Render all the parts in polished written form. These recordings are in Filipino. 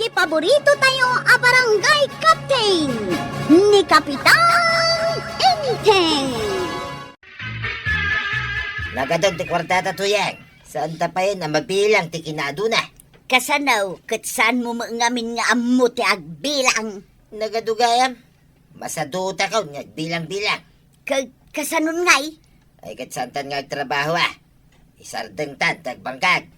ti paborito tayo a barangay captain ni Kapitan Enteng. Nagadog ti kwartata tuyang. Saan tapayin ang magbilang ti kinaduna? Kasanaw, saan mo ngamin nga amo ti agbilang? Nagadugayam. Masaduta ka nga bilang-bilang. Kasanon ngay? Ay katsantan nga trabaho Isardeng tan, tagbangkag.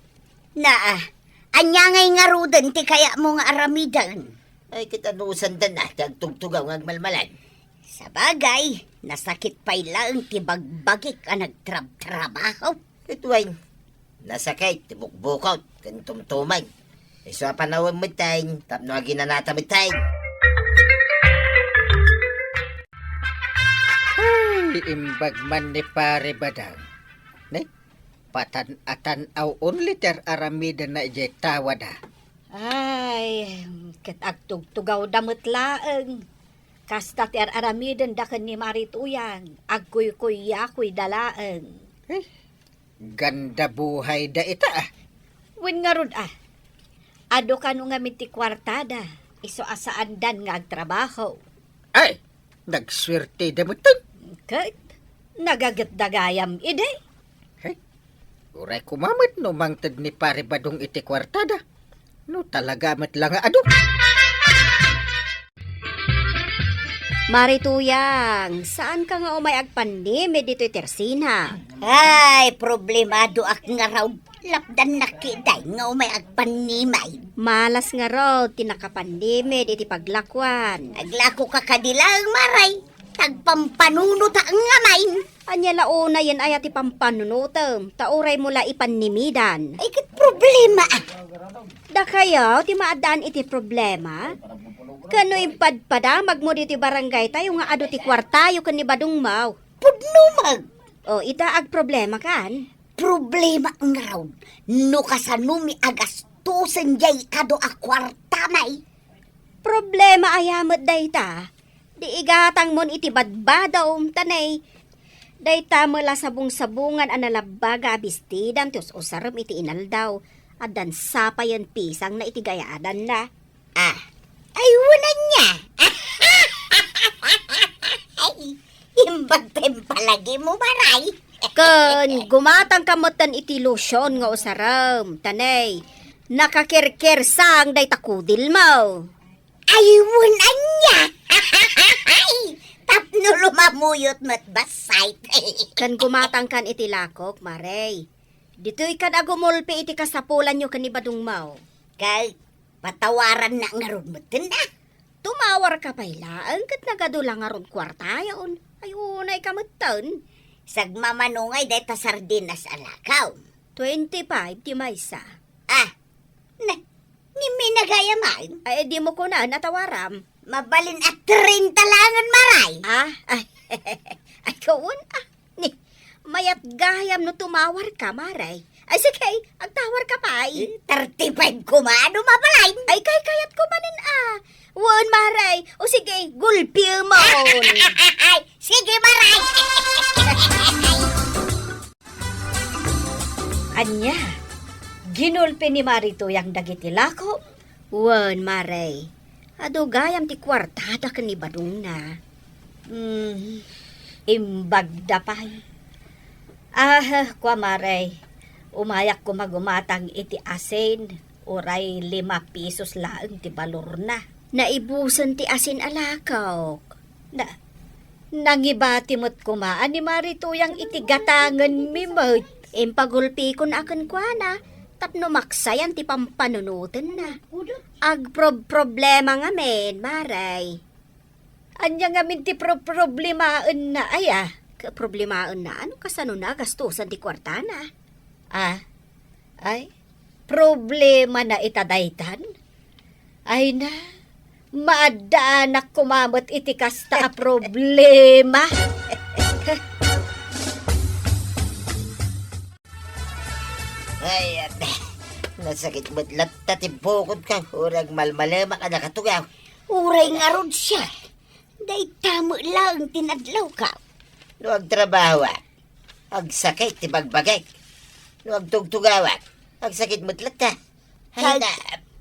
Anya ngay nga rudan ti kaya mo nga aramidan. Ay kitanusan dan tagtugtugaw nga malmalan. Sa bagay, nasakit pa'y lang ti bagbagik ang nagtrabaho. Ituwain, nasakay, tibukbukaw, kantumtumay. Iso panawang mitay, tapno ginanata mitay. Iimbag man ni pare badang. Ne? Patan-atan aw only ter aramida na ijay tawada. Ay, katagtugtugaw damot laeng. Kasta ter aramiden daken ni Marituyang. Agkuy-kuy-yakoy dalaeng. Ganda buhay da ita Wen nga rod Ado ka nung ngamin ti kwartada. Iso asaan dan nga agtrabaho. Ay, nagswerte da mo tan. Kat, nagagatdagayam ide. Uray kumamat no mangtad ni pare badong iti kwartada. No talaga mat lang ado. Marituyang, saan ka nga umay agpandemi dito Tersina? Ay, problemado ak nga raw lapdan nakiday nga umay agpanimay. Malas nga raw, tinakapandemi dito paglakwan. Naglako ka kadilang maray. Tagpampanuno ta ang ngamain. Anya launa yan ay ati pampanunutem, tauray mula ipanimidan. Ay, kat problema Da kayo, ti maadaan iti problema? Kano impadpadamag mo dito barangay tayo nga ado ti kwartayo kan ni Badong Mau. Pudnumag. O, itaag problema kan? Problema ang raw. No kasanumi agastusan jay ado a kwartamay. Problema ayamat dayta. Di igatang mon iti badbadaom tanay. Dayta mula sabong-sabungan analabaga abistidam tios usaram iti inaldaw. Adan sapayan pisang na iti gayaadan na. Ay, wunan niya. Ay, imbag palagi mo maray. Ken gumatang kamotan iti lotion nga usaram tanay. Nakakirkir sang dayta kudil mo. Ay, wunan niya. Tapno lumamuyot mat basay. Kan gumatang kan iti lakok, Maray. Dito'y kan agumulpi iti kasapulan nyo kan ni Badong Mau. Kay, patawaran na nga ron mo na. Tumawar ka pa ilaan kat nagadulang nga ron kwartayon. Ay unay kamutan. Sagmamanungay deta sardinas alakaw. 25 di maysa. Ni minagayaman. Ay di mo ko na natawaram. Mabalin at 30 langan maray. Ay kawon Ni, mayat gayam no tumawar ka, Maray. Ay sige, agtawar ka pa 35 kumano mabalay. Ay kayat ko manin Wan, Maray. O sige, gulpi mo. Sige, maray. Anya, ginulpi ni Marito yang dagiti lako. Wan, Maray. Ado gayam ti kwartada ka ni Badong na. Imbagda pa'y. Kwa Maray. Umayak ko magumatang iti asin. Uray 5 pesos lang ti balor na. Naibusan ti asin alakaw. Nangibati mo't kumaan ni Marito yang iti gatangan mi mo't. Impagulpi kon akan kwa na. Tapno maksayan ti pampanunutan na. Problema nga men, Maray. Anya nga min ti problemaan na Problemaan na? Ano kasano na gastusan ti kwarta na? Ay, problema na itadaytan? Ay na, maadaanak kumamot iti kasta a problema. Ay, nasakit mo't latatibukod ka. Urag malmalema ka nakatugaw. Uray nga ron siya. Day tamo lang tinadlaw ka. No agtrabaho agsakit ti bagbagay. No agtugtugawa agsakit mo't lata. Ay na.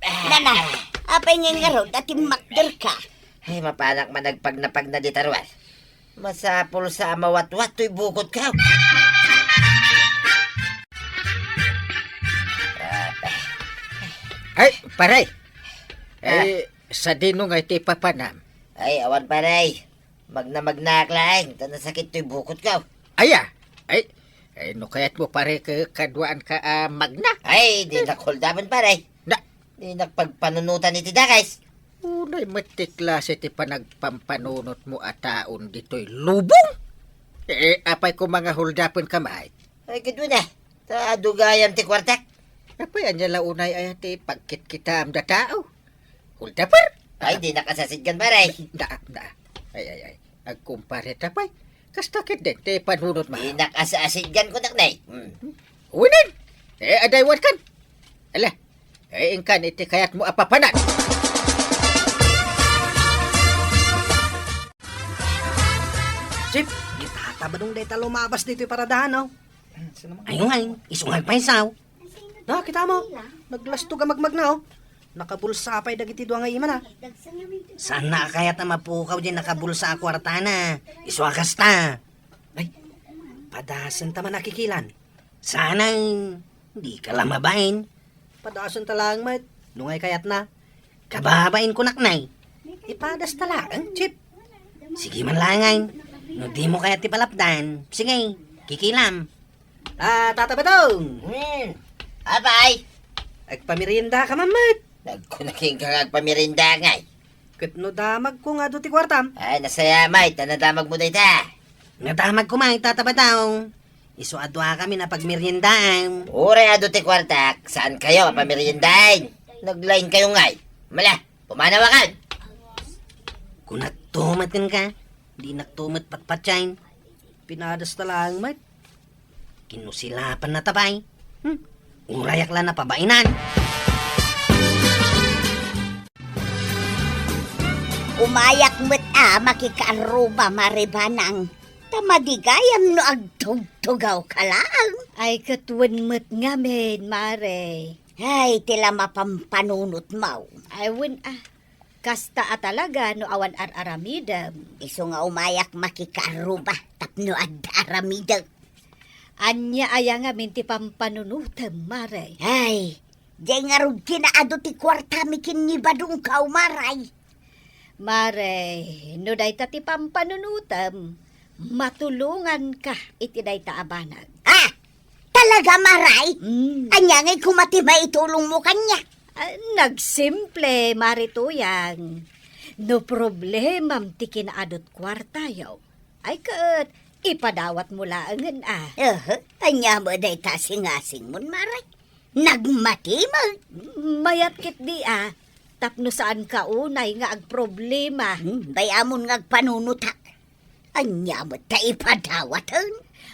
Nana, Apay nga raw, dati makder ka. Ay, mapanak managpag na di tarwal. Masapol sa mawat-wat to'y bukod ka. Ay, paray. Ay, sa dinong ay ti papanam. Ay, awan paray. Magna klaing. Tanasakit to'y bukod ka. Aya. Ay, no kaya't mo pare kadwaan ka magna. Ay, di nakuldaman paray. Na, Di nakpagpanunutan iti dakais. unay matiklase ti panagpampanunot mo at taon dito'y lubong. Apay ko mga huldapon kamay. Ay, gado na. Ta dugayam ti kwartak. Apay anya launay ay ti pagkit kita am da tao. Huldapar. Ay, di nakasasidgan paray. Na. Ay. Agkumpare tapay. Kastakit din ti panunot mo. Di nakasasidgan ko naknay. Uwinin! Adaywan kan! Ala, ingkan iti kayat mo apapanan! Chip, itata ba nung deta lumabas dito yung paradahan, oh? Ayun nga, isungag pa isaw. Na, kita mo, naglasto ka magmag na, oh. Nakabulsa pa'y dagiti doang nga iman, ah. Sana kaya't na mapukaw din nakabulsa ako artana. Iswagas ta. Ay, padasan ta man nakikilan. Sana hindi ka lang mabain. Padasan ta lang, mat. Nungay kayat na. Kababain ko naknay. Ipadas ta lang, Chip. Sige man langay. No di mo kaya tipalapdan. Sige, kikilam. Tata Batong. Abay! Agpamirinda ka mamat. Nagkunaking kang pamirinda ngay. Katno damag ko nga do ti kwartam. Ay, nasayamay. Tanadamag mo dayta. Nadamag ko may Tata Batong. Iso adwa kami na pagmeriendaan. Ure ado ti kwartak. Saan kayo pamirindahin? Naglain kayo ngay. Mala, pumanawakan. Kung nagtumatin ka, di nagtumat patpatsain. Pinadas talang mat. Kinusilapan na tabay. Urayak lang na pabainan. Umayak mo't makikaruba maribanang. Tamadigayam no agtugtugaw ka lang. Ay, katwan mo't ngamin, mare. Ay, tila mapampanunot mo. Ay, kasta talaga no awan aramidam. Iso nga umayak makikaruba, tapno ad aramidang. Anya aya nga minti pampanunutam, mare. Ay, di nga rog kinaado ti kwarta mikin ni badong ka umaray. Mare, no day ta ti pampanunutam, matulungan ka iti day ta abanag. Talaga maray? Mm. Anya ngay kumatima itulong mo kanya. Nagsimple, marituyang. No problemam ti kinaadot kwarta yaw. Ay kat, ipadawat mo laangan Anya mo day tasing-asing mon maray. Nagmatimag. Mayat kit di tapno saan ka unay nga ag problema. Bayamon nga panunutak. Anya mo ta ipadawatan.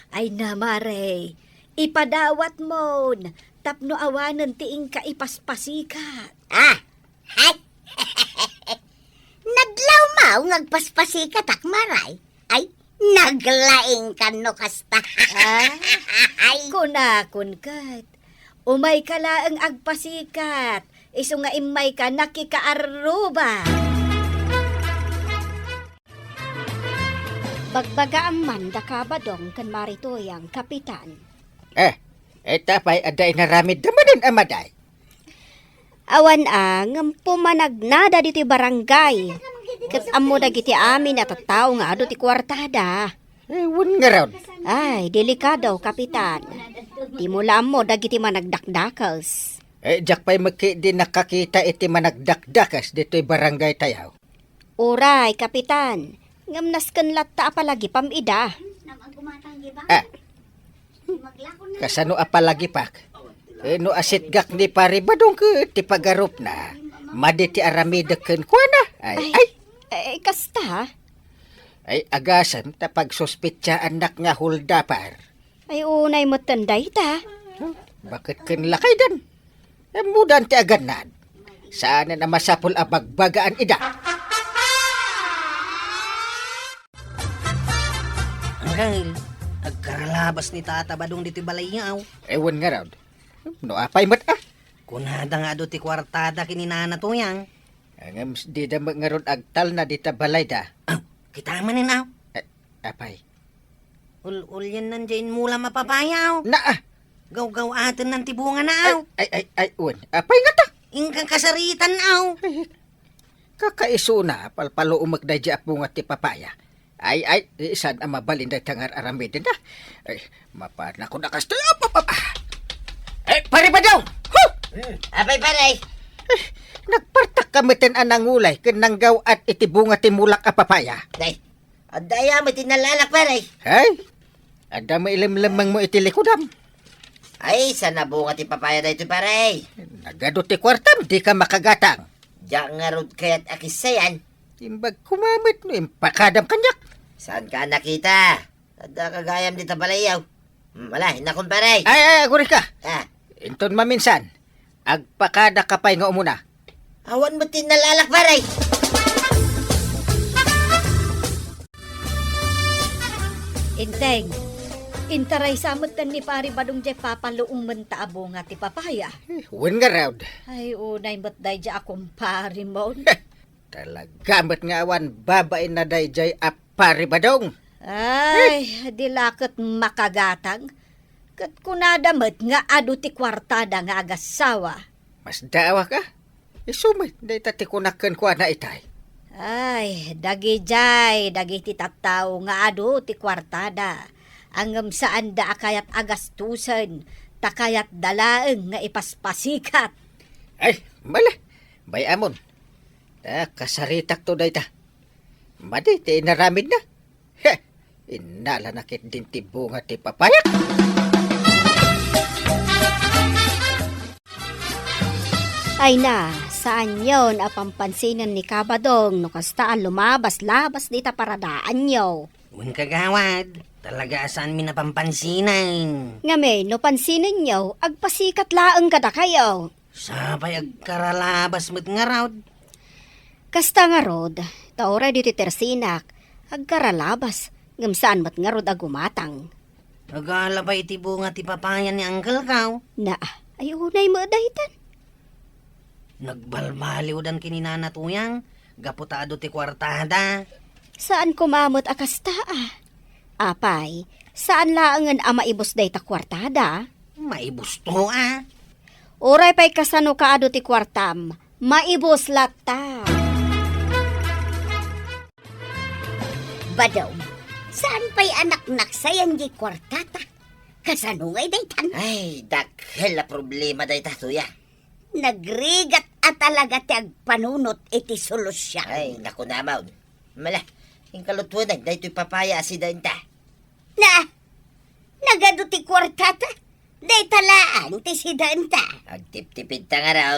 Ay na mare, ipadawat mo. Tapno awanan tiing ka ipaspasikat. Hay! Naglawmaw ngagpaspasikat ak maray. Ay, naglaing ka no kasta. Ay, Kunakun kat. Umay ka laang agpasikat. Iso nga imay ka nakikaaruba. Bagbaga ang manda ka ba dong kan maritoyang kapitan? Tapay aday naramid damanin amaday. Awan ang pumanagnada dito barangay. Kat amo dagiti amin at tao nga ado ti kwartada. Ewan nga raw. Ay, delikado kapitan. Di mo mo dagiti managdakdakas. Diyak pa'y di nakakita iti managdakdakas dito'y barangay tayaw. Uray, kapitan. Ngamnas kan latta apalagi pamida. Kasano apalagi pak? No asitgak ni pare badong ke ti pagarup na. Madi ti aramida ken kuana. Ay, Kasta? Ay, agasan ta pagsuspitsa anak nga huldapar. Ay, unay mo tanday ta. Bakit ken lakay dan? Mudan ti aganan. Saan na masapul a bagbagaan ida? Angel, nagkaralabas ni Tata Badong dito balayaw. Ewan nga raw. No apay mat Kunada nga do ti kwartada kininana to yang. Ngam di da ngaron agtal na dita balay da. Ah, kita man na. Apay. Ul yan nandiyan mula mapapayaw. Na Gaw-gaw atin ng tibungan na aw. ay un. Apay nga ta. Ingkang kasaritan aw. Kakaiso na palpalo umagday di apo nga ti papaya. Ay isan ang mabalin day tangar aramidin na. Ay mapana ko nakastoy. Ay pare ba daw? Apay paray. Nagpartak kamitin anang ulay kinanggaw at itibunga ti mulak a papaya. Day, adaya mo tinalalak paray. Ay, ada may ilim-limang mo itilikudam. Ay, sana bunga ti papaya da ito paray. Nagado ti kwartam, di ka makagatang. Diyan nga rod kaya't akisayan. Imbag kumamit no, impakadam kanyak. Saan ka nakita? Ada kagayam di tabalayaw. Wala, hinakon paray. Ay, guri ka. Ah, Inton maminsan, agpakada kapay nga umuna. awan mo tinalalak paray. Inteng, intaray samot tan ni pari badong jay papaluong menta abo nga ti papaya. Huwin nga raw. Ay, unay ba't day jay akong pari mo? Talaga mat nga awan, babae na dayjay apari badong. Ay, dilakot makagatang. Kat kunadamat nga adu ti kwartada nga agasawa. Mas dawa ka? Isumit, day tatikunakan ko na itay. Ay, dagi jay, dagi ti tattaw nga adu ti kwartada. Angam saan da akayat agastusan, takayat dalaeng nga ipaspasikat. Ay, mala, bayamon. Kasaritak to day ta. Madi, ti inaramid na. Heh, inala nakit din ti bunga ti papayak. Ay na, saan yon apampansinan ni Kabadong no kastaan lumabas-labas dita paradaan yo. Wen kagawad, talaga saan mi napampansinan. Nga may, no pansinin nyo, agpasikat laeng kada kayo. Sabay agkaralabas mo't nga raw. Kasta nga rod, taora dito tersinak, agkaralabas, ngam saan mat nga rod agumatang. Nagalabay ti bunga ti papaya ni Uncle Kaw. Na, ay unay mo dahitan. Nagbalbaliw dan kininanatuyang, gaputado ti kwartada. Saan kumamot akasta ah? Apay, saan laangan ama ibos day ta kwartada? Maibusto ah. Oray pa'y kasano kaado ti kwartam, maibos lata. Badong, saan pa'y anak naksayan di kwartata? Kasano ngay daytan? Ay, dakhel na problema da ita, tuya. Nagrigat at talaga ti agpanunot iti solusyon. Ay, naku namaw. Mala, yung kalutunan, da ito'y papaya asidanta. Na, nagado ti kwartata? Day talaan ti sidanta. Agtip-tipid ta nga raw.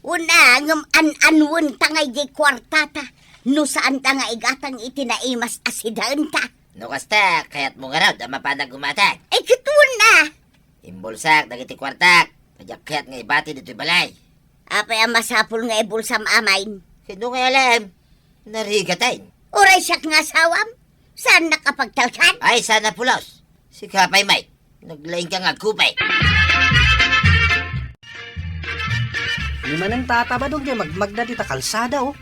Una, ngam an-anwon tangay di kwartata. No saan ta nga igatang itinaimas asidanta. No kasta, kaya't mo nga raw, da mapanag gumatag. Ay, kituon na. Imbulsak, dagiti kwartak. Kayak nga ibati dito'y balay. Apay ang masapul nga ibulsam amain. Sino nga alam? Narigatayin. Uray siyak nga sawam. Saan nakapagtalkan? Ay, sana pulos. Si Kapay Mike, naglaing ka nga kupay. Di man ang tatabadog di magmagda di ta kalsada oh.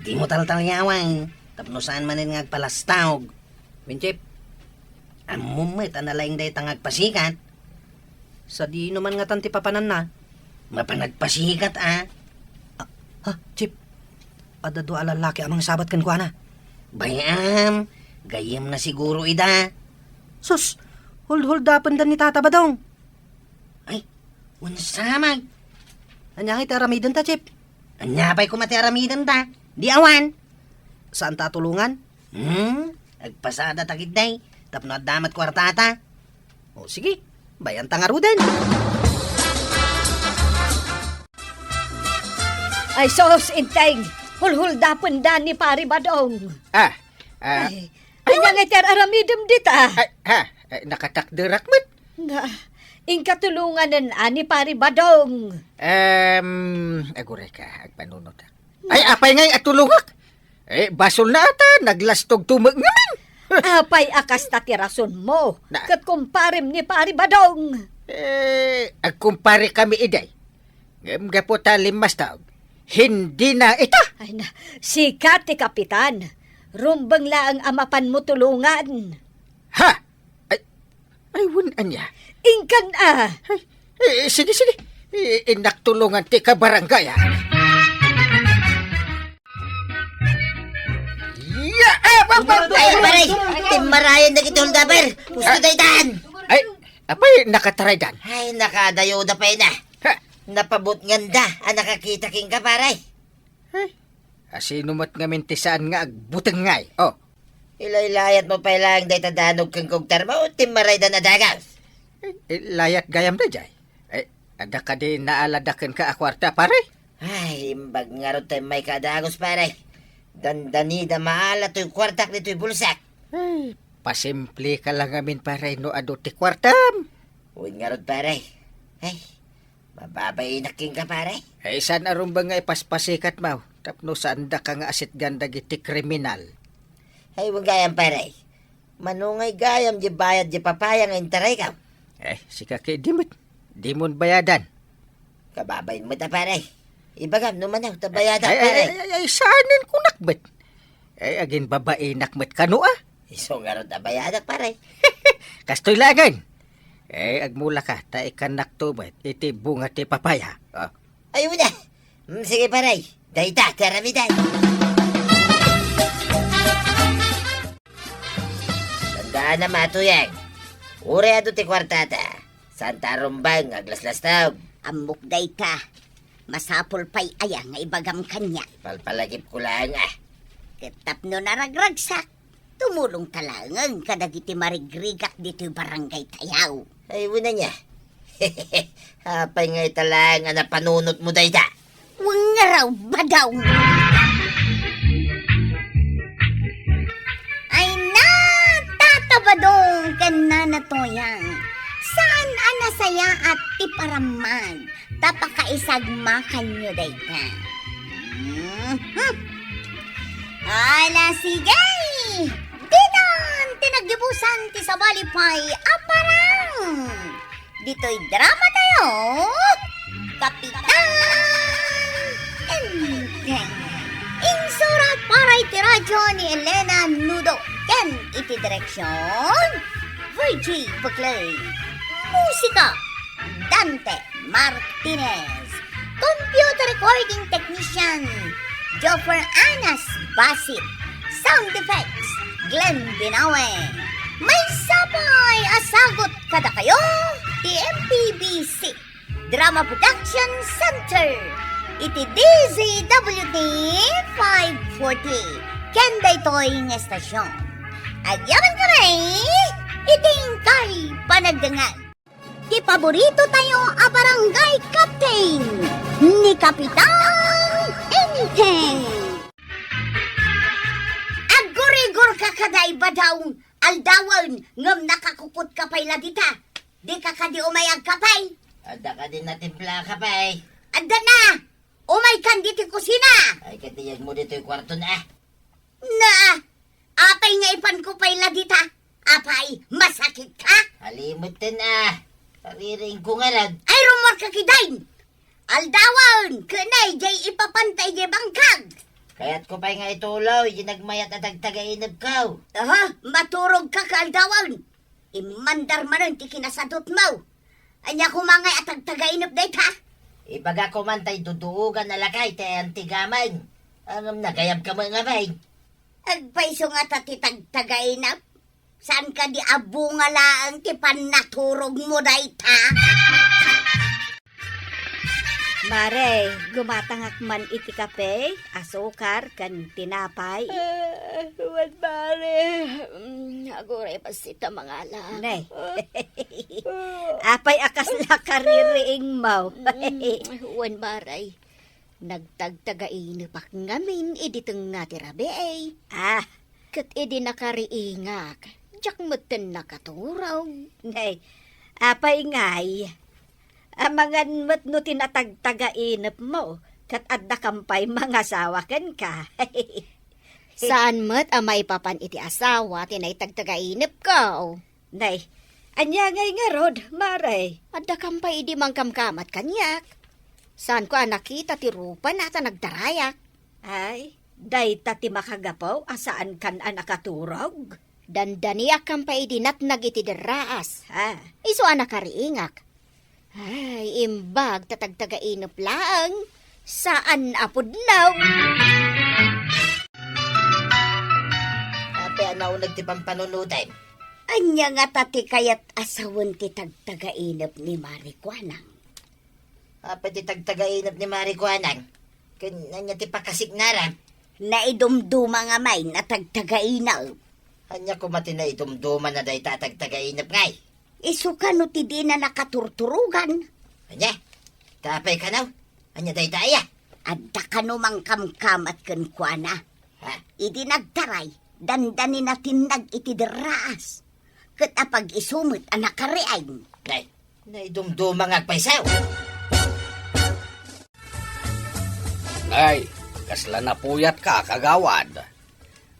Di mo taltalyawang, tapno saan man nga agpalastawg. Winchip, amumit analaing day tang agpasikat. Sa di naman nga tanti papanan na, mapanagpasikat ah. Ha, Chip, adado alalaki amang sabat kan kuana. Bayam, gayam na siguro ida. Sus, hold-holdapan dan ni Tata Badong. Ay, unsamag. Anya kay taramidan ta, Chip? Anya pa'y kumati aramidan ta. Di awan. Saan ta tulungan? Agpasada takid day. Tapno at damat kwartata. O sige, bayan ta nga ruden. Ay sos, inteng, hulhul-dapon dan ni pari Badong. Ay, anya nga ter aramidem dita. Nakatakderak mat. Nga, ingkatulungan ani pari Badong. Aguray ka, agpanunod. Ay, apay ngay atulungak. Basol na ata, naglastog tumag naman. Apay akas tatirason mo. Na- Kat kumparim ni pari Badong. Agkumpare kami iday. Gapo ta limas taog. hindi na ita. Ay na, sikat ti kapitan. Rumbang laang amapan mo tulungan. Ha? Ay wunan niya. Ingkan Ay, sige. Inaktulungan ti ka barangay. Ay, paray! Timarayan na kita huldaber! Gusto daytan! Ay, apay nakataray dan. Ay, nakadayo na pa na. Ha? Napabot nganda, nakakita king ka, paray. Asinumat nga mintisaan nga agbutang ngay. Oh, Ilay-layat mo pa lang day tadanog kang kugtar mo, timaray na nadagas. layat gayam da jay. Ay, ada ka di naaladakan ka akwarta pare. Ay, imbag nga ron tayo may kadagos, paray. Dandani da maala to'y kwartak ni to'y bulsak. Ay, pasimple ka lang amin pare no ado ti kwartam. Uwin nga ron, paray. Ay, mababay na king ka, paray. Ay, saan aron ba nga ipaspasikat mo? Tapno saan da ka nga asit ganda giti kriminal. Ay, wag gayam, paray. Manungay gayam, di bayad, di papaya nga intaray ka. Eh, sika kay dimot. Dimon bayadan. Kababayin mo ta, paray. Ibagam, numanaw, tabayadan, Ay, paray. saanin ko nakbet. Ay, agin babae nakmet kano ah. Iso nga ron tabayadan, paray. Kastoy lagan. Eh, agmula ka, ta ikan naktubet, iti bunga ti papaya. Oh. Ayaw na. Sige, paray. Dayta, karamidan. Tandaan na matuyang. Ure ato ti kwartata. Santa rumbang, aglas-lastaw. Amok day ka. Masapol pa'y aya nga ibagam kanya. Palpalagip ko lang ah. Katapno naragragsak. Tumulong talangang kadagiti marigrigak dito barangay tayaw. Ay, una niya. Hapay nga italang na panunot mo dayta. Wang nga raw ba daw? Ay na, tatabadong ka na toyang. Saan anasaya at tiparaman? Tapakaisagmakan nyo day ka. Ala sige! Dinan, tinagdibusan ti sa balipay, aparang! Dito'y drama tayo, Kapitan! Insurat para iti radyo ni Elena Nudo. Ken iti direksyon, Virgie Buckley. Musika, Dante Martinez. Computer recording technician, Joffer Anas Basit. Sound effects, Glenn Binawe. May sapay asagot kada kayo, TMPBC Drama Production Center. Iti DZWT 540 Kenday Toy ng estasyon. Agyaman kami, iting kay panagdangan. Di paborito tayo a barangay captain ni Kapitan Enteng. Agurigor ka kaday ba daw aldawan ngam nakakupot ka pa'y ladita. Di ka kadi umayag ka pa'y. Ada ka din natimpla ka pa eh. Anda na! Umay kan diti kusina! Ay, katiyag mo dito yung kwarto na ah. Na! Apay nga ipan ko pa'y ladita. Apay, masakit ka? Halimot din ah. Pariring ko nga lang. Ay, rumor ka kidain! Aldawan! Kanay, jay ipapantay jay bangkag! Kaya't ko pa nga itulaw, ginagmayat at agtagainab ka. Aha, maturog ka ka, aldawan! Imandar manon ti kinasadot mo! Anya kumangay at agtagainap dayt ha? Ibaga ko man tay duduugan na lakay tay antigaman. Ang nagayab ka mga bay. Agpaiso nga tatitagtagainap? Saan ka di abunga laang ti panaturog mo dayt ha? Mare, gumatangak man iti kape, asukar, kan tinapay. Huwag pare. Aguray pa sita mga ala. Nay. Apay akas la kaririing mo. Huwag baray. Nagtagtagain pak ngamin iditeng nga tirabe ay. Kat idi nakariingak. Diyak matan nakaturaw. Nay, apay ngay. Amangan mo't no tinatagtagainap mo. Kat adda kampay mga sawakan ka. Saan mo't amay papan iti asawa tinay tagtagainip ka. Nay, anya ngay nga rod, maray. Adda kampay idi mangkamkamat kanyak. Saan ko nakita ti rupa na ta nagdarayak? Ay, day ti makagapaw asaan kan anakaturog. Dandaniak kang paidinat nagitideraas. Ha? Iso anak kariingak. Ay, imbag tatagtagainop lang. Saan apod now? Ape, naunag ti pampanunutan. Anya nga tati kayat asawan ti tagtagainap ni Marikwanang. Ape, ti tagtagainap ni Marikwanang. Kanya ti pakasignaran. Naidumduma nga may na tagtagainap. Anya kumati na idumduman na day tatagtagainap ngay. Isu ka no ti di na nakaturturugan. Anya, tapay ka naw. Anya day taya. Adda ka no mang kamkam at kankwana. Ha? Idi nagtaray, dandani natin nag-itideraas. Kat apag isumit anak kariayn. Nay, naidumduma nga paisaw. Ay, kasla na puyat ka, kagawad.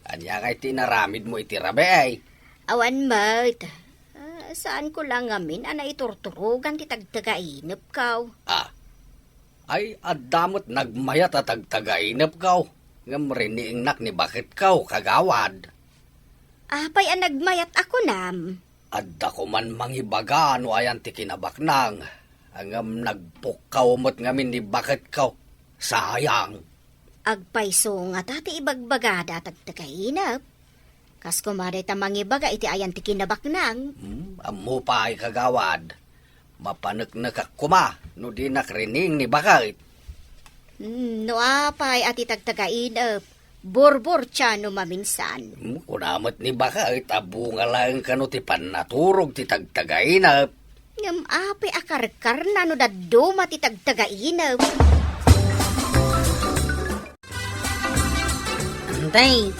Anya kay tinaramid mo iti Rabe ay. Awan mat. Saan ko lang ngamin ana iturturugan ti tagtagainop kaw. Ay, adamot nagmayat at tagtagainap kaw. Ngam riniingnak ni bakit kaw, kagawad. Apay ang nagmayat ako nam. Adda ko man mangibaga no ayan ti kinabaknang. Angam nagpukaw mo't ngamin ni bakit kaw. Sayang. Agpaiso nga tati ibagbagada tagtagainop. Kas kumari tamang ibaga iti ayan ti kinabaknang. Amo pa ay kagawad. Mapanagnak kuma no di nakrining ni bakit. No apay ati tagtagainop. Borbor no maminsan. Kunamat ni bakit abunga lang kano ti panaturog ti tagtagainap. Ngam apay akarkar na no daduma ti tagtagainop. Antay,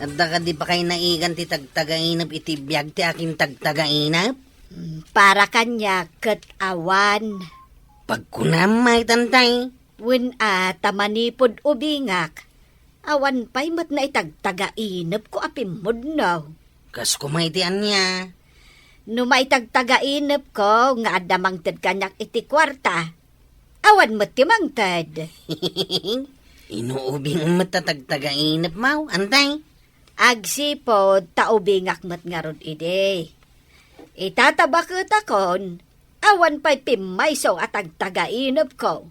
adda ka di pa kayo naigan ti tagtagainap iti biyag ti aking tagtagainap? Para kanya kat awan. Pagkunamay, tantay. Wen tamanipod ubingak. Awan pa'y mat na itagtagainap ko apimod no. Kas kumaitian niya. No maitagtagainap ko nga adamang tad kanyak iti kwarta. Awan mat timangtad. Inuubing matatagtagainap mau, antay. Agsipod taubingak mat nga rod ide. Itatabakot akon. Awan pa'y pimayso at agtagainap ko.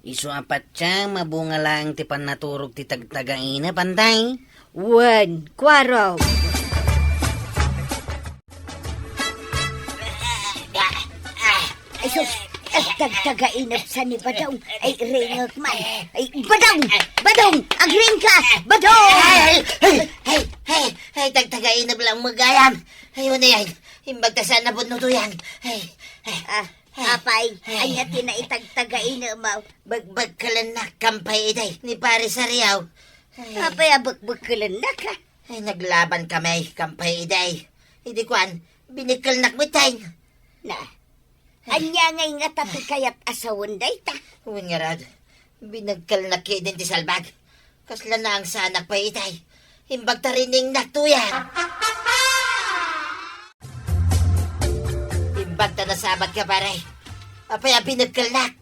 Isu apat siya, mabunga lang ti panaturog ti tagtagainap, antay. Wen, kwaro. Ay sus, tagtagainap sa ni Badong. Ay ringag man. Ay Badong! Badong! Agring ka! Badong! Ay, tagtagainap lang magayan. Ayun na yan, imbagtasan na no to yan. Apay, anya tinaitagtagainap mo. Bagbag ka lang na kampay iday, ni pare sa Riyaw. Apay, abagbagkalan na ka. Ay, naglaban kami, kampay iday. Hindi kuan, binikal nakmitay. Na, anya ngay nga tapi kayat asawan day ta. Huwag nga rad, binagkal na kidin ti salbag. Kasla na ang sanak pa itay. Imbag tarining naktuyan. Imbag ta nasabat ka pare. Apaya binagkal nak.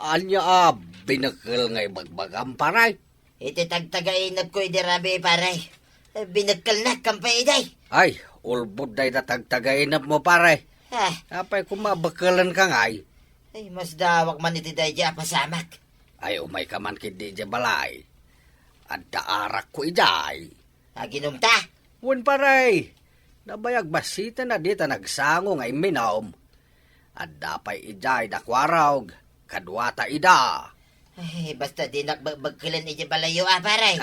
Anya binakil ngay bagbagam paray. Iti tagtagainap ko idirabi pare. Binagkal nak kampay iday. Ay, ulbod day na tagtagainap mo paray. Apay kumabakalan ka ngay. Ay, mas dawak man iti day dya pasamak. Ay, umay ka man kidi dya balay. At daarak ko iday. Aginom ta. Wen paray, nabayag basita na dita nagsango ngay minom. At dapay iday dakwarawg, kadwata ida. Ay, basta di nakbagkilan iti balayo paray.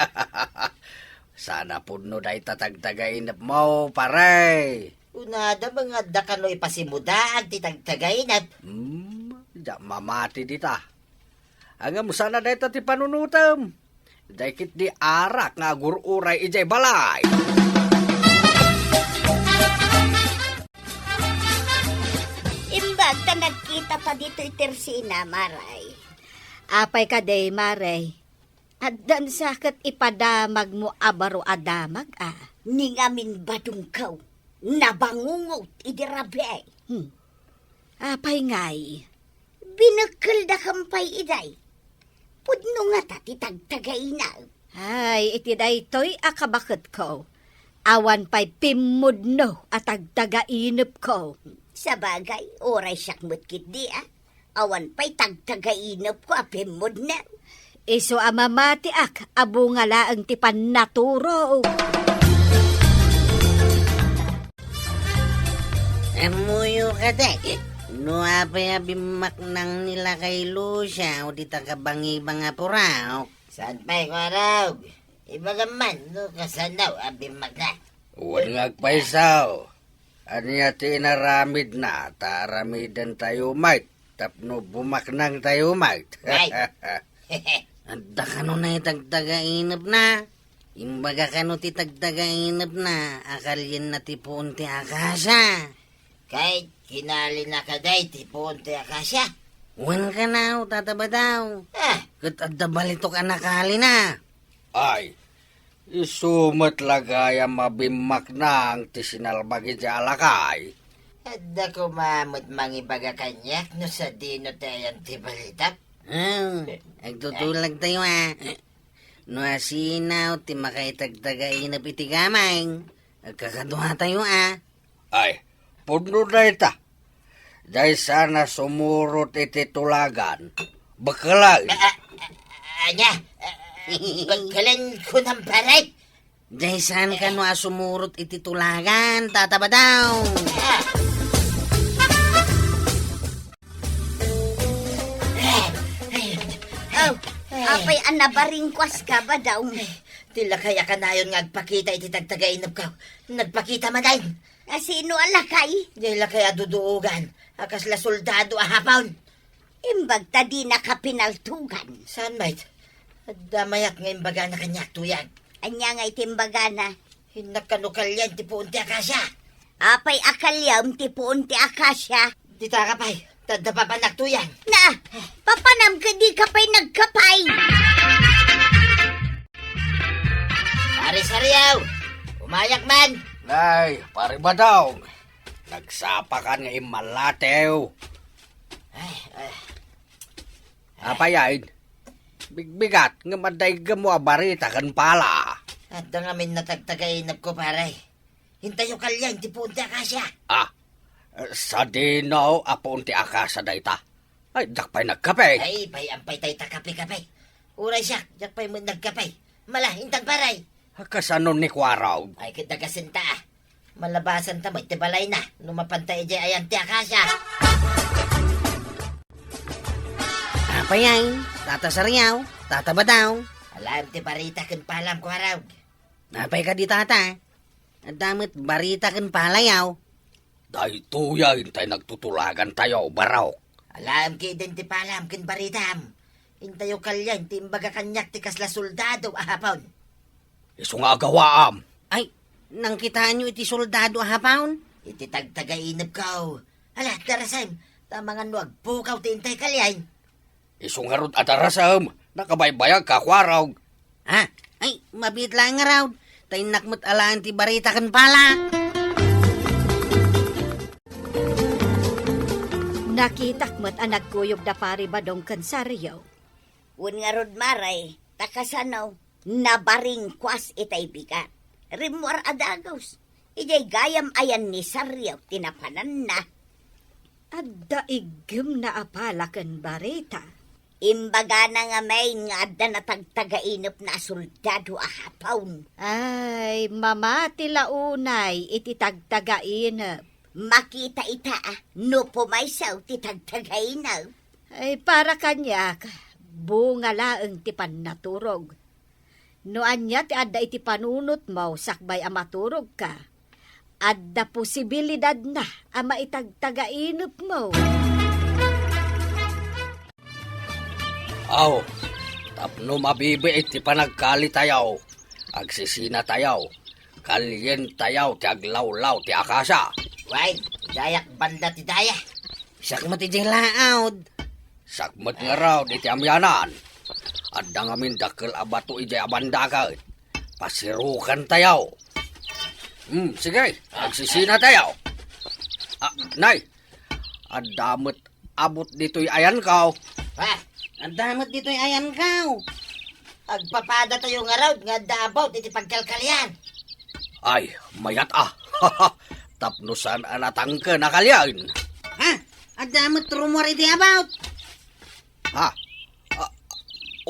Sana puno day tatagtagainap mo, paray. Unada mga dakano'y pasimudaag ti tagtagainap. Diya mamati dita. Hanggang mo sana day ti panunutam. Daykit di arak nga gururay ijay balay. Imbag ta nagkita pa dito itersina, Maray. Apay ka day, Maray. At dan sakit ipadamag mo abaro adamag Ni ngamin Badong kaw, nabangungot idirabi. Apay ngay. binakal da kampay iday. Pudno nga tati tagtagay na. Ay, iti daytoy akabakit ko. Awan pa'y pimudno at tagtagainip ko. Sa bagay, oray siyak mutkit di Awan pa'y tagtagainap ko apimod na. Iso amamati ak, abungala ang tipan naturo. Amuyo ka day. No apay abimak nang nila kay Lucia o di takabangi-bang apuraw. Saan pa'y kwaraw? Ibagaman, no kasanaw abimak na. Huwag ngagpaisaw. Anya tinaramid na, taramidan tayo mait. Tapno bumaknang tayo mait. Right. Anda ka no na itagtagainap na. Imbaga ka no ti tagtagainap na. Akalyin na ti punti akasya. Kahit kinali na ka day ti punti akasya. Wan ka na, tataba daw. Kat adda balitok anakali na. Ay, isumat lagay ang mabimak na ang tisinalbagin sa alakay. Adda ko mamot mangibaga kanyak no sa dino tayo ti balitap. Agtutulag tayo No asinaw ti makaitagtagain na piti gamay. Agkakaduha tayo Ay, puno na ita. Dahil sana sumurot iti tulagan. Bakalag. Anya, bagalan ko ng paray. Dahil saan ka no sumurot iti tulagan, tataba daw. Apay anabaringkwas ka ba daw? Tila kaya ka na yun ngagpakita iti tagtagainap ka. Nagpakita man dahin. Sino alakay? Tila kaya duduugan. Akas la soldado ahapon. Imbag ta di nakapinaltugan. Saan mate? Damayat ngayon baga na kanyak tuyan. Anya nga itimbaga na. Hinakanukal yan ti puunti akasya. Apay akalyam ti puunti akasya. Dita ka pa'y. Tanda pa panak tuyan. Na, papanam ka di ka pa'y nagkapay. Sari-sariyaw. Umayak man. Ay, pare ba daw? Nagsapa ka nga imalatew. Apayain. Bigbigat nga madayga mo abarita kan pala. At ngamin natagtagainap ko paray. Hintayo kalyan ti puunti akasya. Sa dinaw apon ti akasa dayta. Ay, dakpay nagkape. Ay, ampay tay takapi-kapay. Uray siya, jakpay mo nagkapay. Mala, hintang paray. Kasano ni Kwaraw? Ay, kadagasinta Malabasan ta mo, tibalay na. Lumapantay di ayan ti akasya. Apayay, tata sariyaw, tata badaw. Alam ti barita ken palam ko araw. Napay ka di tata. Adamit barita ken palayaw. Dahil tuya hintay nagtutulagan tayo, baraw. Alam ki din ti palam ken baritam. Hintayo kalyan ti imbaga kanyak ti kasla soldado ahapon. Iso nga agawaam. Ay, nang kitaan nyo iti soldado ahapon? Iti tagtagainap ka. Ala, darasam, tamangan no agpukaw ti intay kalyan. Iso nga rod atarasam, nakabaybayag ka, Kwaraw. Ay, mabit lang nga raw. Tay nakmut alaan ti barita kan pala. Nakitak mo't ang nagkuyog da pari badong kansaryo. Un nga rod maray, takasanaw, nabaringkwas itay bigat. Rimwar adagos, ijay gayam ayan ni Saryaw, tinapanan na. Adda igim na apala kan barita. Imbaga na nga may nga adda na tagtagainop na soldado ahapawn. Ay, mamati launay iti tagtagainap. Makita ita no pumaysaw ti tagtagainaw. Ay, para kanyak, bunga laeng ti pannaturog. No anya ti adda iti panunot mo, sakbay amaturog ka. Adda posibilidad na ama itagtagainop mo. Aw, tapno mabibi iti panagkali tayaw. Agsisina tayaw. Kalyen tayaw ti aglawlaw ti akasa. Wait, dayak banda ti daya. Sakmat ti laod. Sakmat nga raw di ti amyanan. Adda nga mindakkel abato ijay abandakat. Pasirukan tayaw. Sige, agsisina tayaw. Nay, adamot abot dito'y ayan ka. Ha? Ang damot dito'y ayan ka. Agpapada tayo nga raw, nga dabaw, iti pagkalkalyan. Ay, mayat tapnusan anatang ka nakalyan. Ha? Ang damot rumor iti about. Ha?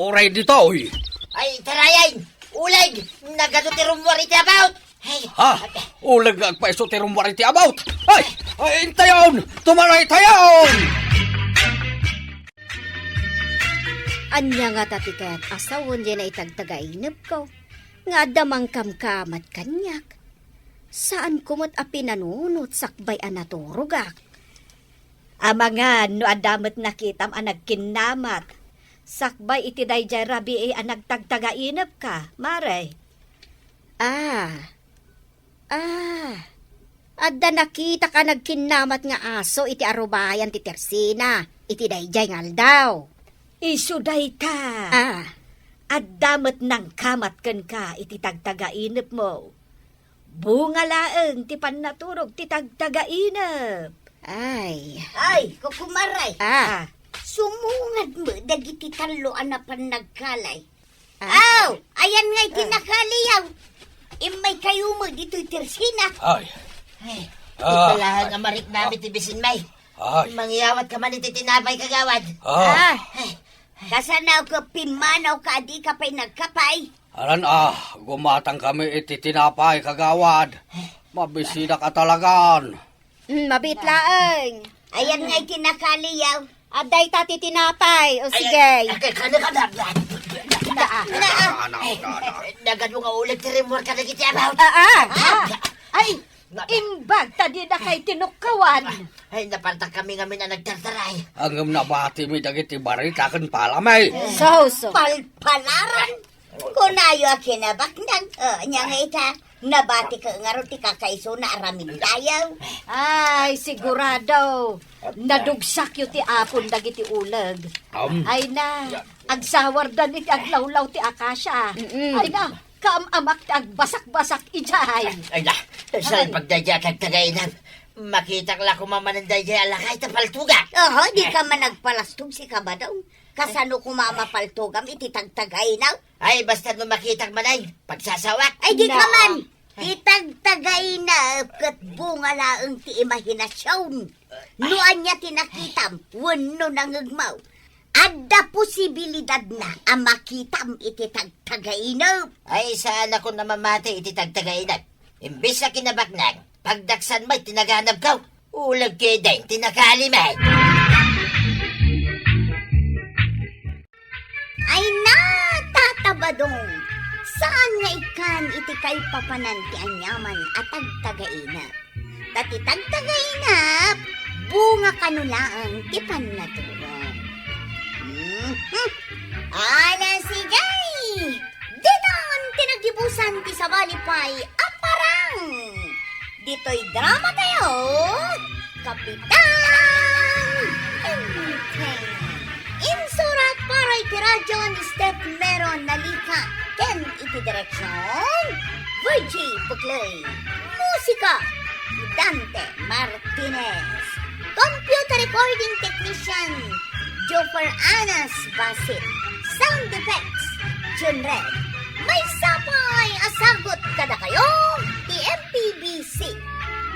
Oray dito'y. Ay, tarayan! Ulag! Nagano ti rumor iti about. Hey, Ha? Ulag nga agpaiso ti rumwariti about. Ay! Ay, intayon! Tumaray tayon! Anya nga tatikat asawon dyan ay tagtagainap ko. Nga damang kamkamat kanyak. Saan kumot a pinanunot sakbay anaturugak? Amangan no adamat nakitam a nagkinamat. Sakbay iti dayjay rabi ay nagtagtagainap ka, Mare. Adda nakita ka nagkinamat nga aso iti arubayan ti Tersina, iti dayjay ngaldaw. Isu dayta. Addamat ng kamat ken ka iti tagtagainap mo. Bunga laeng ti pannaturog ti tagtagainap. Ay, kukumaray. Sumungad mo, dagiti taloan na pan nagkalay. Ayan nga'y tinakaliyaw. Imay kayo mo dito'y Tersina. Ay. Italahan nga marik namin ti bisin may. Ay. Mangyawat ka man iti tinapay kagawad. Kasanaw ka pimanaw ka, di ka pa'y nagkapay. Aran gumatang kami iti tinapay kagawad. Mabisida ka talagan. mabitlaeng. Ayan nga'y tinakaliyaw. Aday tati tinapay. O sige. Kano ka na? Nagan mo nga ulit ti rumor ka nagiti about. Ay, imbag tadi na kay tinukawan. Ay, napartak kami nga na nagtartaray. Ang nabati mi dagiti barita ken palamay. So. Palpalaran. Kunayo a kinabaknag. Nya nga ita, nabati ka nga ro ti kakaiso na aramin dayaw. Ay, sigurado. Nadugsak yu ti apon dagiti ulag. Ay na, agsawar dan iti aglawlaw ti akasya. Ay na, kaamamak ti agbasak-basak ijay. Ay na, saan pagdadya kag tagainam. Makita ka kumaman ng dayjay alakay ta paltuga. Di ka man nagpalastog si kabadaw. Kasano kumamapaltogam iti tagtagainaw. Ay, basta no makita manay, pagsasawak. Ay, di ka man. Itagtagainaw kat bunga laeng ti imahinasyon. Nuan niya tinakitam, wano nangagmaw. Adda posibilidad na ang makitam iti tagtagainaw. Ay, saan ako namamati iti tagtagainag. Imbis na kinabaknag, pagdaksan mo'y tinaganap ka. Ulag kayo din, tinakalimay. Ay na, tatabadong. Saan nga ikan iti kay papanan ti anyaman at tagtagainap? Tati tagtagainap, bunga kanulaang ti pannaturong. Ala sigay! Diton tinagibusan ti sabalipay aparang! Dito'y drama tayo, Kapitan Enteng. Insurat para iti radyo ni Steph Meron Nalika. Ken iti direksyon, Virgie Bukley. Musika, Dante Martinez. Computer recording technician, Joper Anas Basit. Sound effects, John Red. May sapay asagot kada kayo, TMPBC.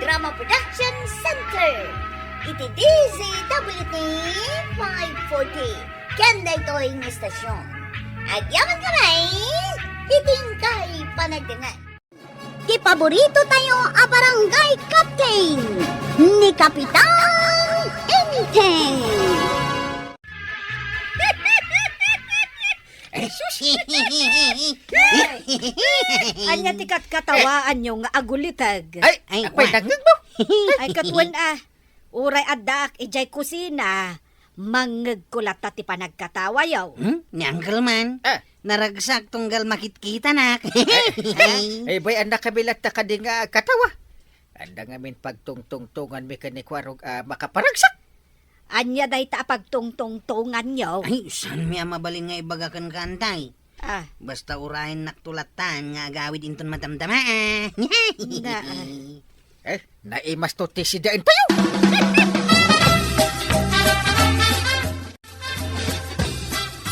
Drama Production Center. Iti DZWT 540. Kanda ito'y istasyon. Agyaman kamay, itingkay panagdangan. Di paborito tayo a barangay captain ni Kapitan Enteng. Anya tikat katawaan nyo nga agulitag. Ay, ako'y dagdag mo. Ay katwan uray adak ijay kusina. Mangagkulat ti panagkatawa yaw. Nyanggal man. Naragsak tunggal makitkita na. Ay, boy, anak kabilat ta ka di nga katawa. Anda nga min pagtungtungtungan mi kanikwarog makaparagsak. Anya day ta pagtungtungtungan yaw. Ay, saan mi mabaling nga ibagakan kantay? Ah, Basta urahin naktulatan nga agawid inton matamtama. Naimas to ti si dain tayo.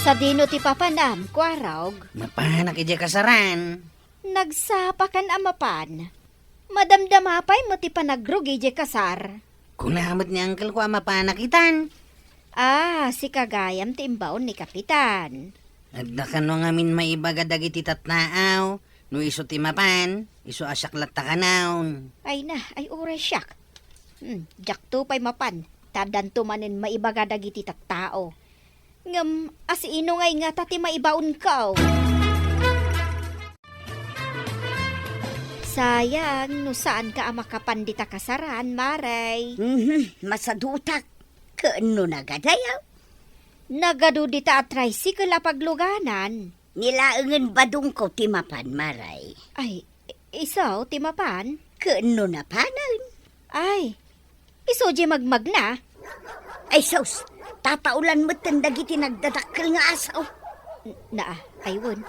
Sa dino ti papanam, kwarog. Mapanak ije kasaran. Nagsapakan amapan. Madamdamapay mo ti panagrugi je kasar. Kung nahamot ni uncle ko mapanakitan. Si kagayam ti imbaon ni Kapitan. Adda ka no ngamin maibaga dagiti tatnaaw. No iso ti mapan, iso asaklat ta kanaon. Ay oras siyak. Jak pay mapan. Tadan manin maibaga dagiti tattao. Ngam, asino ngay nga tati maibaon ka. Sayang, no saan ka amakapan di ta kasaran, Maray? Masadutak. Kaano nagadayaw? Nagado di ta at tricycle pagluganan. Nilaangan badong ko timapan, Maray. Ay, isaw, timapan? Kaano na panan? Ay, iso di magmag na. Ay, sus, tataulan mo tandagiti nagdadakkel nga asaw. Ayun.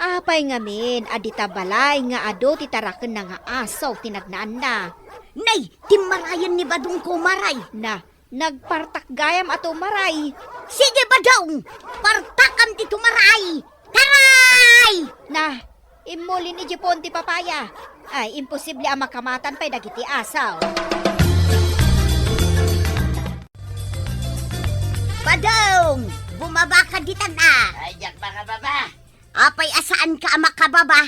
Apay ngamin, adita balay nga ado titaraken na nga asaw tinagnaan na. Nay, timarayan ni badong ko, Maray. Nagpartak gayam ato Maray. Sige badong, partakam dito, Maray. Taray! Imulin ni Jepon ti papaya. Ay, imposible ang makamatan pa'y dagiti asaw. Badong, bumaba ka dito na. Ay, jak baka baba. Apay asaan ka makababa?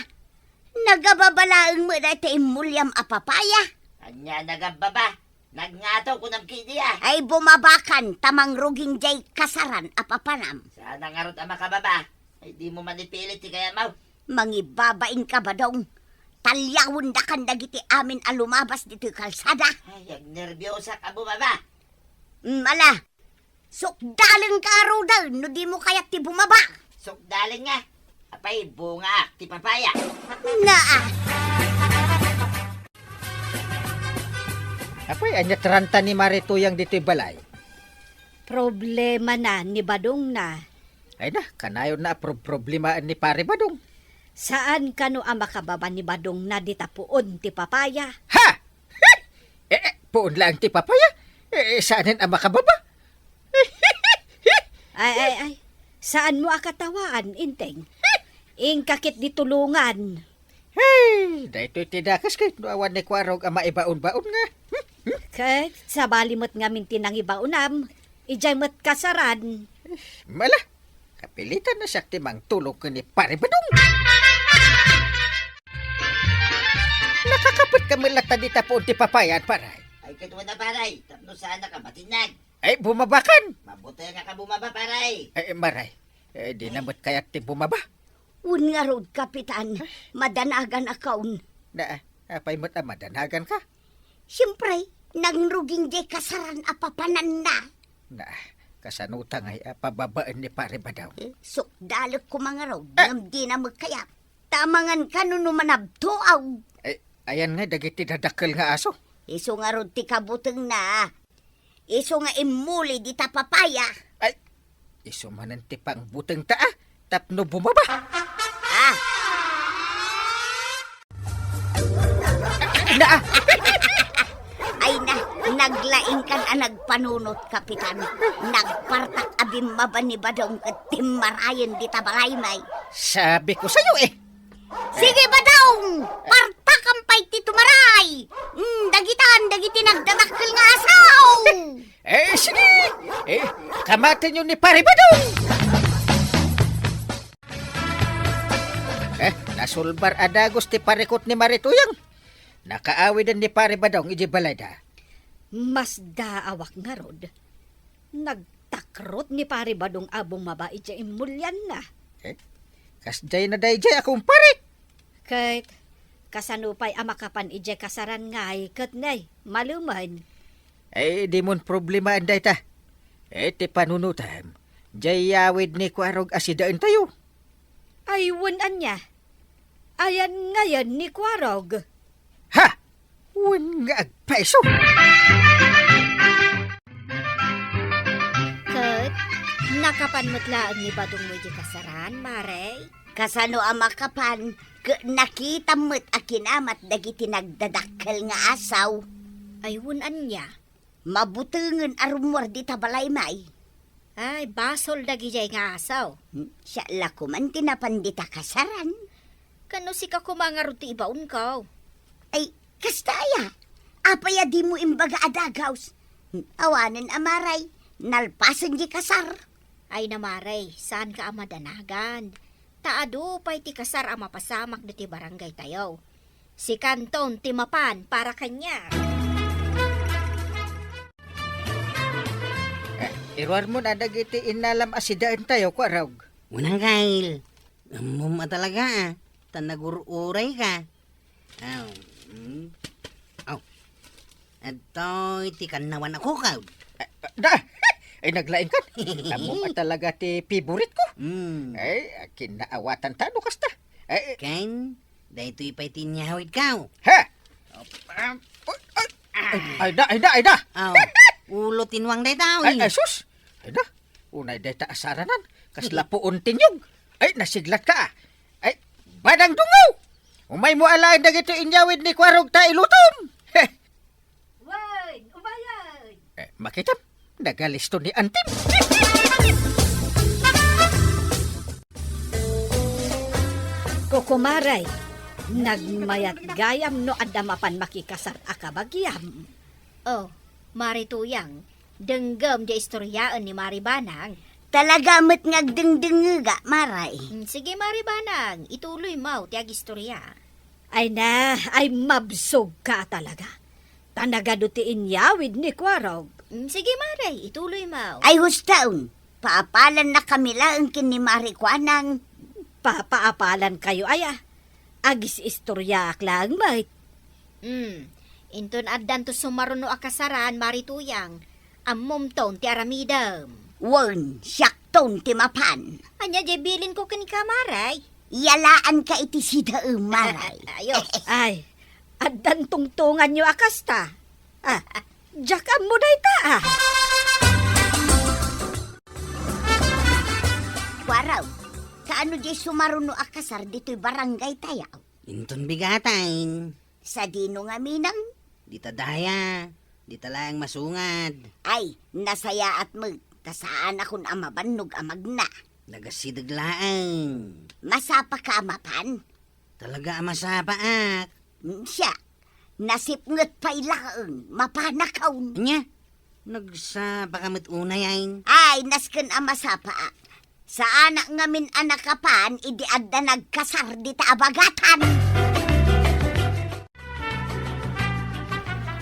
Nagababalaang mo na ito imulyam apapaya. Anya nagababa. Nagngato ko ng kidiya. Ay bumabakan, tamang ruging jay kasaran apapanam. Sana nga ron ang makababa. Ay di mo manipilit ti kaya mau. Mangibabain ka badong. Talyawon da kan dagiti amin alumabas dito kalsada. Ay, ang nervyosa ka bumaba. Mala, sukdalan ka araw daw, no di mo kaya't ti bumaba. Sukdalin nga. Apay, bunga, ti papaya. Apoy, anya tranta ni Marituyang dito'y balay. Problema na ni Badong na. Ay na, kanayon na problema ni pare Badong. Saan kano ang makababa ni Badong na ditapuon ti papaya? Ha! Puon lang ti papaya? Saanin ang makababa? Ay. Saan mo akatawaan, Inteng? Ingkakit di tulungan. Hey, dahito tidakas kahit nuawan ni Kwarog ang maibaon-baon nga. Kahit sa balimot nga minti ng ibaunam, ijay mo't kasaran. Mala, kapilitan na siya timang tulog ko ni pare Badong. Nakakapit ka malata di tapuon ti papayan, paray. Ay, katuwa na paray. Tapno sana ka matinag. Ay, bumabakan. Mabuti nga ka bumaba, paray. Ay, maray. Di namot kaya't ti bumaba. Un nga rod, Kapitan, madanagan akaun. Apay mo't madanagan ka. Siyempre, nangruging jay kasaran apapanan na. Kasanutang ay pababaan ni pare Badaw. Sukdalok ko mga rod, ngam di na magkayap. Tamangan ka no manabtuaw. Ayan nga, dagiti dadakkel nga aso. Iso nga rod ti kabuteng na. Iso nga imuli di ta papaya. Ay, iso manan ti pang buteng taa. Tapno bumaba. Ay na, naglaing kan nagpanunot, Kapitan. Nagpartak abim maba ni Badong kat timarayan di tabalaymay. Sabi ko sa'yo eh. Sige, Badong! Partakam pa'y titumaray! Dagiti nagdadakkel nga asaw! Sige! Kamatin yun ni pare Badong! Nasulbar adagos ti parekot ni Marituyang. Nakaawi din ni pare Badong iji balada. Mas daawak nga rod. Nagtakrot ni pare Badong abong mabai dya imulyan na. Kasjay na dayjay akong pare. Kahit kasanupay amakapan ije kasaran ngay kat ngay maluman. Di mon problema anday ta. Ti panunutam. Jay yawid ni Kwarog asidaan tayo. Aywan anya. Ayan ngayon ni Kwarog. Ha! Wan nga agpaiso. Kat, nakapan mutlaan ni Badong mo ije kasaran, Mare? Kasano ang makapan, nakita mo't akinamat dagiti nagdadakkel nga asaw. Aywan anya. Mabutengen arumor di tabalaymay. Ay, basol dagi jay nga asaw. Siya lako man tinapandita kasaran. Kano si ka kumangarot ti ibaon ka? Ay, kastaya. Apaya di mo imbaga adagaws. Awanan amaray. Nalpasan di kasar. Ay namaray, saan ka amadanagan? Taado pa'y ti kasar ang mapasamak na ti barangay tayo. Si Kanton ti mapan para kanya. Irwar mo na dagiti inalam asidaan tayo, kwarog. Unang kail. Muma talaga ah. Tanagururay ka. Aw. Aw. Ito, itikanawan ako ka. Da! Ay, naglaing ka. Amo talaga ti favorite ko. Ay, kinaawatan tano kasta. Ay, Kain, dahil ito'y pa'y tinyahawid ka. ha! Ay da! Aw, ulo tinwang day tao. Ay, sus! Ay da! Unay day ta asaranan. Kasla po untinyog. Ay, nasiglat ka. Ay, badang dungaw! Umay mo alay dagito inyawid ni kwarog ta ilutom. Wan, umayan! Makitam, nagalisto ni Antim. Kukumaray, nagmayat gayam no adamapan makikasar akabagyam. Oh, Marituyang, denggam di istoryaan ni Maribanang. Talaga met ngagdengdenga maray. Sige Maribanang, ituloy mo tiag istorya. Ay na, ay mabsog ka talaga. Tanagadutiin yawid ni Kwarog. Sige Maray, ituloy mo. Ay hustaon. Paapalan na kami lang kini Marikwanang. Papaapalan kayo aya. Agis istorya lang, mate. Inton addan to sumaruno akasaran Marituyang. Ammom ton ti aramidam. Wen, syakton ti mapan. Anya bilin ko kini ka Maray. Yalaan ka iti sida maray. Ayos. Ay, addan tungtungan nyo akasta. Jakam mo day ta, Waraw, kaano di sumaruno akasar dito'y barangay tayaw? Inton bigatain. Sa dino nga minang, Di tadaya. Di talang masungad. ay, nasaya at saan akong amabannog amagna. Nagasidaglaan. Masapa ka amapan? Talaga amasapaak. Siya, nasipnget pa ilaang, mapanakaw. Anya? Nagsapa kamit unayain. Ay, nasken amasapa. Sa anak ngamin anak kapan, idi adda nagkasar di ta abagatan.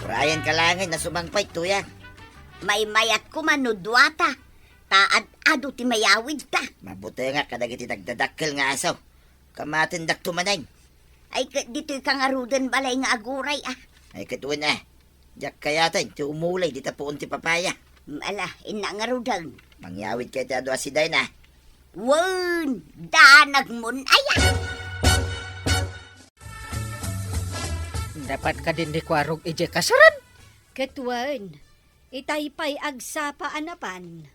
Ryan kalangin na sumangpay tuya. May mayat ko manudwata. Taad ado ti mayawid ta. Mabuti nga kadagiti nagdadakkel nga asaw. Kamatindak tumanay. Ay, dito'y kangarudan balay nga aguray Ay katuwan na. Diyak kayatan, ti umulay di tapuon ti papaya. Ala, inangarudan. Mangyawid kay ti ado asiday na. Wen, danag mun aya. Dapat ka din ni kwarog ije kasaran. Ketuan, itaypay agsapa anapan.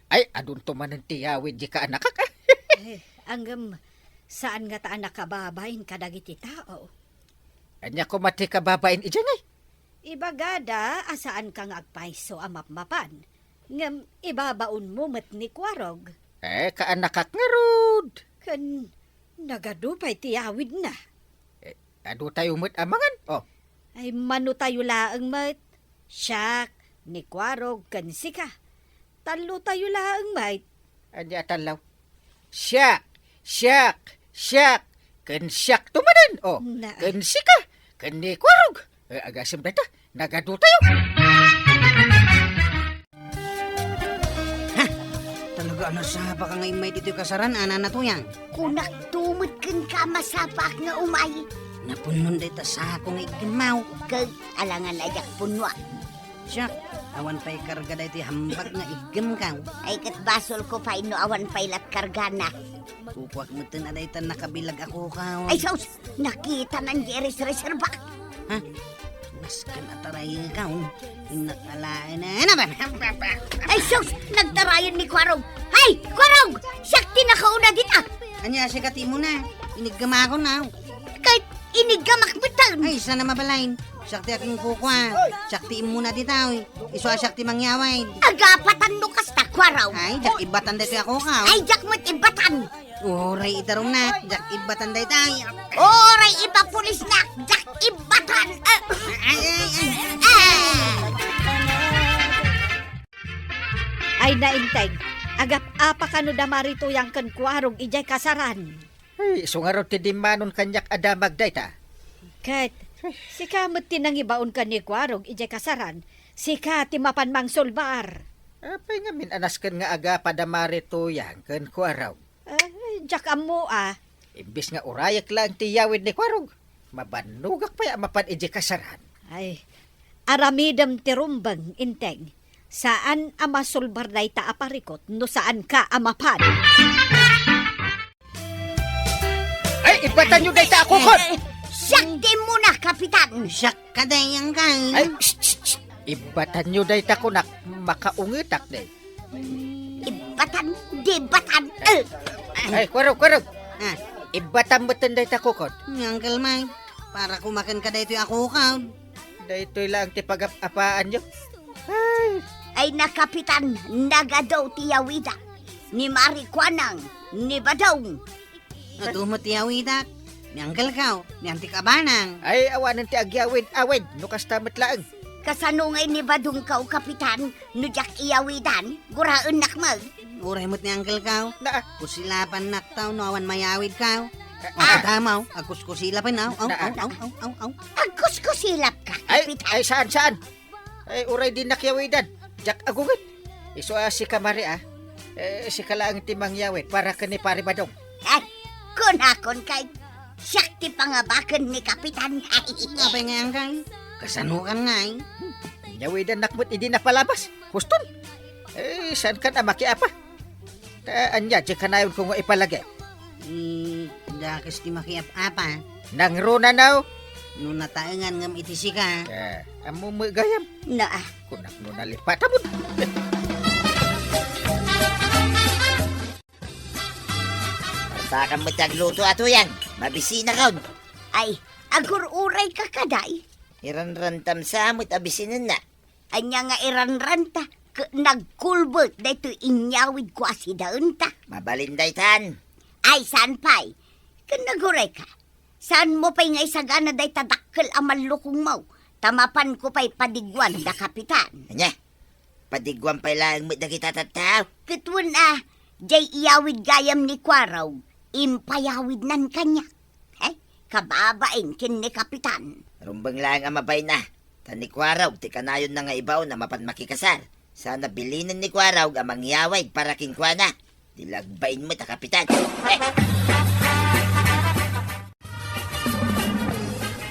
Ay, adun tumanan ti yawid di ka anak ka. Anggam, saan nga taan nakababayin kadagiti tao? Anya ko mati ka babain ije ngay. Ibagada, asaan kang agpaiso amapmapan. Ngam, ibabaon mo met ni Kwarog. Kaanak nga rod. Kan, nagadupay tiyawid na. Ado tayo mo't amangan. Oh, Ay mano tayo laang mat. Siyak, ni Kwarog, kan sika. Talo tayo laang mat. anya talaw. Siyak. Kan siyak tumanan. Oh, Na. kan sika. Kan ni kwarog. Agasim na ito. Nagado tayo. Talaga nasapa ka ngayon may dito kasaran, ananatuyang. Kunak tumot ken ka masapak nga umay. Napunon day ta sa akong ikimaw. Kag alangan ayak punwa. Siyak, awan pa'y karga day ti hambag nga igim ka. Ay kat basol ko pa ino awan pailat kargana. Kukwak mo na day ta nakabilag ako ka. Ay sos, nakita ng Jerry's Reserva. Ha? Mas ka nataray ka. Inakalain na. Ano ba? Ay sos, nagtarayan ni Kwarog. Hay, Kwarog! Sakti na kauna dita. Anya, sikati mo na. Inigama ako na. Kahit inigamak bitan. Ay, sana mabalain. Sakti aking kukwa. Sakti mo na ditaw. Iswa sakti mangyaway. Agapatan no kasta Kwaraw. Ay, jak ibatan dito ako ka. Ay, jak mo't ibatan. Uray itarong na, jak ibatan dito tayo. Oray, iba pulis na. Jak ibatan. Ay nainteg, agap apa kano damari tuyang kan kwarog ijay kasaran. Ay, sungaraw ti dimanon kanyak adamag dayta. Kat, sika mo't tinangibaon ka ni kwarog ijay kasaran, sika ti mapan mang sulbar. Apay nga minanaskan nga aga padamari tuyang kan kuaraw. Jak amo Imbis nga urayak lang ti yawid ni kwarog. Mabanugak pa ya mapan iji kasaran. Ay, aramidam ti rumbang integ. Saan ama sulbar day ta aparikot no saan ka amapan? Ay, ibatan nyo dayta ako kon! Sakti mo na, Kapitan. Siyak ka dayang kay. Ay, shh. Ibatan nyo dayta ko nak makaungitak day. Ibatan, dibatan. Ay, kwarog. Ah, Ibatan mo tan dayta ko kon. Uncle Mike, para kumakan ka dito ako ka. Daytoy lang ti pag-apaan nyo. Ay na, Kapitan, nagadaw tiyawida. Ni Marikwanang, ni Badong. At umatiyawidak. Ni Uncle Kao, ni Auntie Kabanang. Ay, awanan ti agyawid-awid. Nukas tamat lang. Kasanungay ni Badong kau, Kapitan, nujak iyawidan, guraan nakmag. Uray mo't ni Uncle Kao. Na, Kusilapan naktaw no awan mayawid ka. Ah. Tamaw, agus kusilapan na. Aw. Agkus ko silap ka, ay, Kapitan. ay, saan? Ay, uray din nakyawidan. Jak agungit. Iso si Kamari si kalaang timang yawid para ka ni Pari Badong. Ay, kunakon kay Sakti pangabakan ni Kapitan. Ngapay nga Uncle. Kasanukan nga eh. Yawidan nakmut idi na palabas. Huston. Saan ka na makiapa? Anya, di ka na yun kung ipalagay. Dakas ti makiap-apa. Nang runa na No nataengan ngam itisi ka. amo mo gayam. Na, Kunak no nalipat mo. Saka mo tagluto ato yan. Mabisina kaon. ay, agur-uray ka kaday. Iranrantam sa amot abisinan na. Anya nga iranranta, nagkulbot dito inyawid ko asi daun ta. Mabalinday tan. Ay, saan pa'y? Kanaguray ka. Saan mo pa'y nga isagana day tadakkel amal lukong mau? Tamapan ko pa'y padigwan da Kapitan. Anya, padigwan pa lang mo na kita tataw. Kitwan jay iyawid gayam ni Kwaraw, impayawid nan kanya. Kababain kin ni Kapitan. Rumbang lang ang mabay na. Tani Kwaraw, ti kanayon na nga ibaw na mapan makikasar. Sana bilinan ni Kwaraw ang mangyaway para kinkwana. Dilagbain mo ta, Kapitan.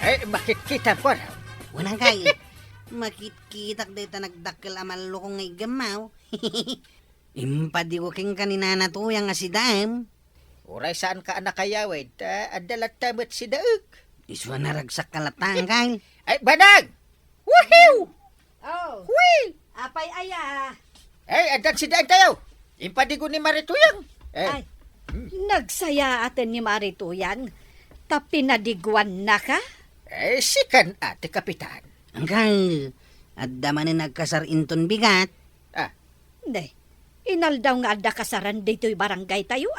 Ay, makikita ko raw. Unang kay. Makitkitak dito nagdakkel amal lukong ngay gamaw. Impadi ko king kanina na to yang asidam. Uray saan ka anak kayawid? Adalat tamat si Daug. Iswa na ragsak kalatang kay. Ay, Banag! Woohoo! Oh, Whee! apay aya. Ay, adat si Daug tayo. Impadigo ni Marituyang. Ay, nagsaya atin ni Marituyan. Tapi nadigwan na ka? Sikan ate Kapitan. Angkal, at damanin nagkasar inton bigat. Hindi. Inaldaw nga adda kasaran dito'y barangay tayo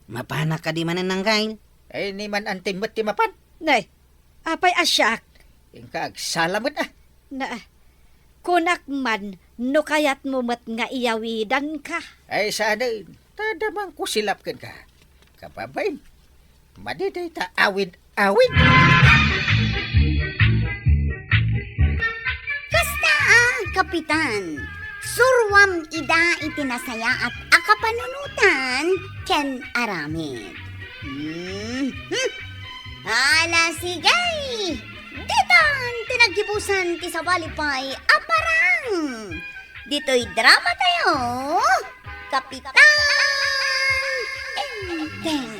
Mapanak ka di manan angkal. Ay, ni man anting matimapan. Nay, apay asyak. Ingka agsalamot Na, kunak man, no kayat mo mat nga iyawidan ka. Ay, sana, tadamang kusilapkan ka. Kapabain, madiday ta awid-awid. Kasta Kapitan. Surwam ida itinasaya at akapanunutan ken aramid. Ala sigay! Ditan tinagibusan ti sabalipay aparang. Dito'y drama tayo. Kapitan Enteng.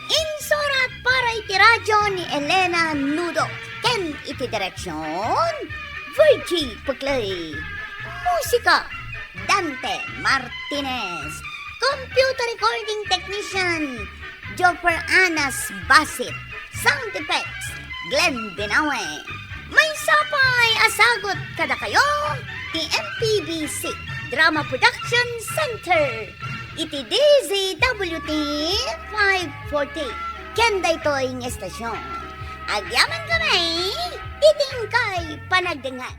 Insurat para iti radyo ni Elena Nudo. Ken iti direksyon Virgie Puglay. Musika, Dante Martinez. Computer recording technician, Joper Anas Basit. Sound effects, Glenn Binawe. May sapay asagot kada kayo, ti MPBC. Drama Production Center. Iti DZWT 540. Kenda ito ang estasyon. Agyaman kami, iting kay panagdangan.